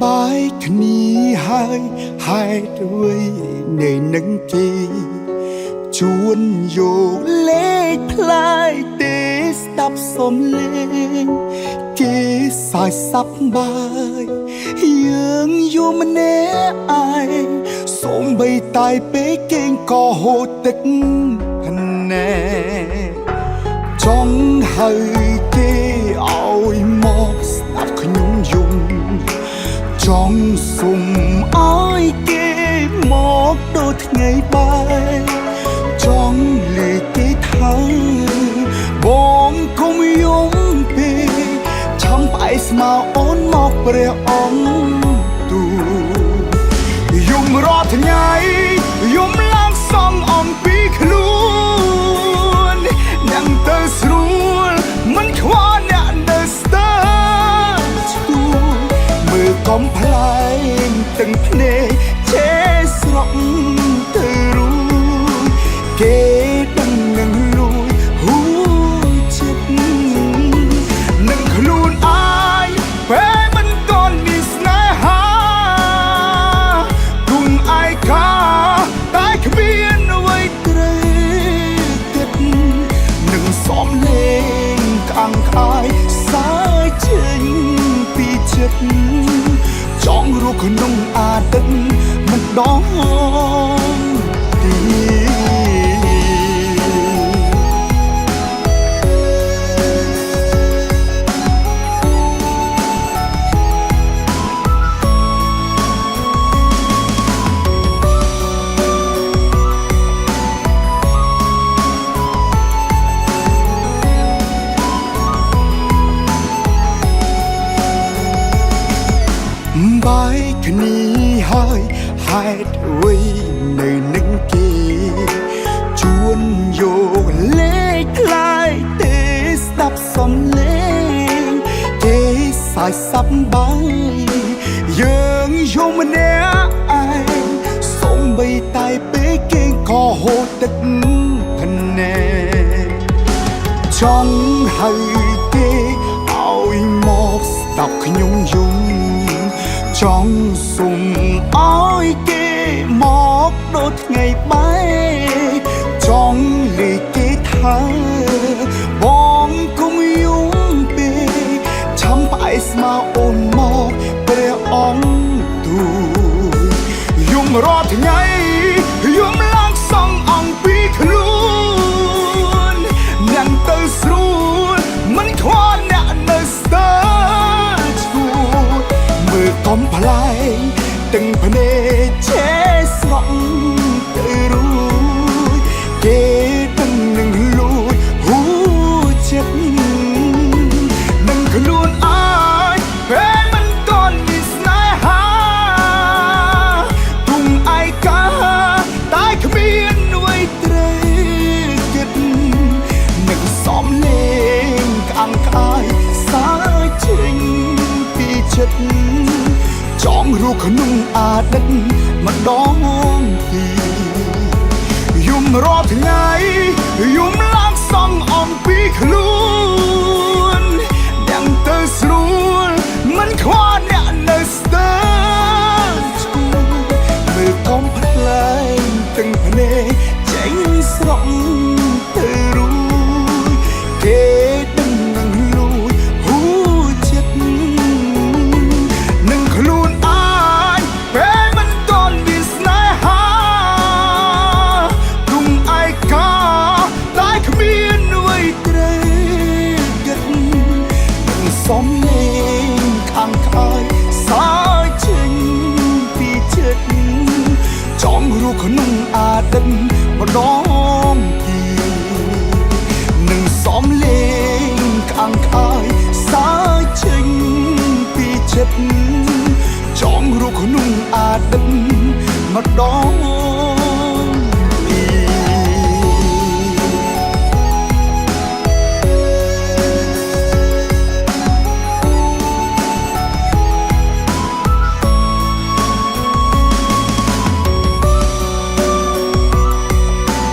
បាយគ្នាហើយហេតុអ្វីនៅនឹងគេជួនយកលេខផ្លាយទេស្ដាប់សំឡេងគេសើចសប្បាយយើងយំម្នាក់ឯងសូម្បីតែពេលគេងក៏ហូរទឹកភ្នែកចង់ហើយគេឲ្យមកស្ដាប់ខ្ញុំយំចង់សុំឲ្យគេមកដូចថ្ងៃបាយចង់លេខគេថាបងកុំយំពេកឆំផ្អែកស្មាអូនមកព្រះអង្គទូយំរាល់ថ្ងៃយំឡើងសងអំពីខ្លួនអ្នកទៅស្រួលមិនខ្វល់អ្នកនៅស្ទើរស្ទួមើលកំប្លែងទាំងភ្នែកជេរស្រក់ទៅរួចគេដឹងនឹងលួចហួចិត្តនឹងខ្លួនឯងពេលមិនទាន់មានស្នេហាគុំឯកាតែគ្មានអ្វីត្រូវគិតនឹងសំលេងក្អាំងក្អាយសាយចេញពីចិត្តចង់រស់ក្នុងអាទិត្យមិនដងទីបាយគ្នាហើយហេតុអ្វីនៅនឹងគេជួនយកលេខផ្លាយទេស្ដាប់សំឡេងគេសើចសប្បាយយើងយំម្នាក់ឯងសូម្បីតែពេលគេក៏ហូរទឹកភ្នែកចង់ឲ្យគេឲ្យមកស្ដាប់ខ្ញុំយំចង់សុំឲ្យគេមកដូចថ្ងៃបែកចង់លេខគេថាបងកុំយំពេកឆំផ្អែកស្មាអូនមកព្រះអង្គទូយំរាល់ថ្ងៃយំឡើងសងអង្គពីខ្លួនអ្នកទៅស្រួលមិនខ្វល់អ្នកនៅស្ទើរឈួតមើលកំប្លែងទាំងភ្នែកជេរស្រក់ទៅរួចគេដឹងនឹងលួចហួចិត្តនឹងខ្លួនឯងពេលមិនទាន់មានស្នេហាទុំឯកាតែគ្មានអ្វីត្រូវគិតនឹងសំលេងក្អាំងក្អាយសាយចេញពីចិត្តចង់រស់ក្នុងអាទិត្យម្ដងទីយំរាល់ថ្ងៃយំឡើងសងអំពីខ្លួនអ្នកទៅស្រួលមិនខ្វល់អ្នកនៅស្ទើរឈួតមើលកំប្លែងទាំងភ្នែកចេញស្រក់ទៅរួចគេដឹងនឹងលួចហួចិត្តនឹងខ្លួនពេលមិនទាន់មានស្នេហាគុំឯកាតែគ្មានអ្វីត្រូវគិតនឹងសំលេងខាងក្អាយសាយចេញពីចិត្តចង់រស់ក្នុងអាទិត្យម្ដងទៀតនឹងសំលេងខាងក្អាយសាយចេញពីចិត្តចង់រស់ក្នុងអាទិត្យម្ដង